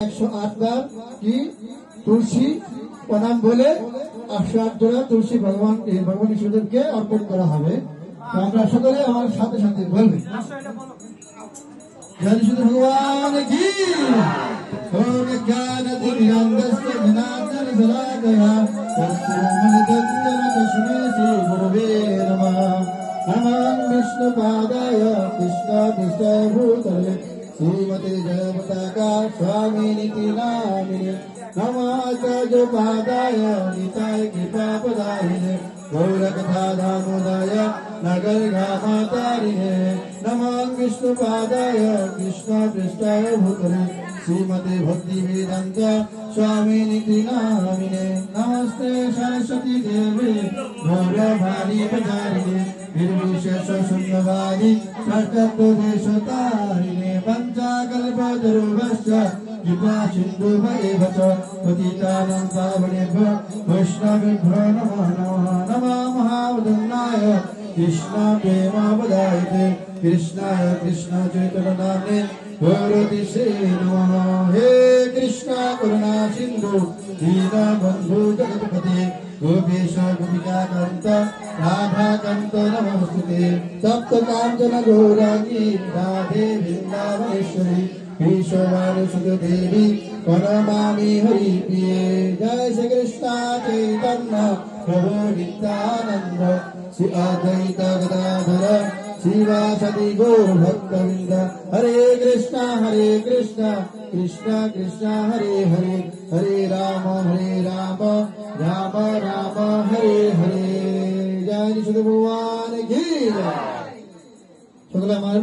108 বার কি তুলসী প্রণাম বলে 108 জোড়া তুলসী ভগবান ঈশ্বরদেবকে অর্পণ করা হবে। আমরা সকলে আমার সাথে সাথে বলবেন জয় শ্রী ভগবান কি ওম জ্ঞানদিবিনন্দস্য জ্ঞানাঞ্জন শলাকয়া তস্মৈতঞ্জন তস্मै শ্রী গুরবে নমঃ। নমঃ বিষ্ণুপাদায় কৃষ্ণপৃষ্ঠায় ভূতলে श्रीमते जयपताका स्वामिनिति नामिने। नमाचार्य पादाय निताय कृपापदायिने गौरकथा दामोदाय नगरग्रामातारिणे। नमः विष्णुपादाय कृष्णपृष्ठाय भूतले श्रीमते भक्तिवेदान्त स्वामिनिति नामिने। नमस्ते सरस्वती देवी गौरवाणी प्रचारिणे निर्विशेष शून्यवादी प्रकल्पदेशतारिणे। पञ्चाकल्पतरुभ्यश्च कृपा सिन्धुभ्येव च पतितानां पावनेभ्यो वैष्णवेभ्यो नमो नमः। नमः महावदन्नाय कृष्णप्रेमावदायते कृष्णाय कृष्णचैतन्यनाम्ने गौरतिसे नमः। हे कृष्ण करुणा सिन्धु दीनबन्धु जगत्पते गोपेश गोपिकान्त राधाकान्त नमोस्तुते। सप्तकाञ्चन गौराङ्गी राधे वृन्दावनेश्वरी विश्ववानुसुते देवी प्रणमामि हरिप्रिये। जय श्री कृष्ण चैतन्य प्रभु नित्यानन्द श्री अद्वैत गदाधर श्रीवासदि गौर भक्तवृन्द। हरे कृष्ण कृष्ण कृष्ण हरे हरे हरे राम राम राम हरे हरे। जय श्री भगवान की जय। সকলে আমার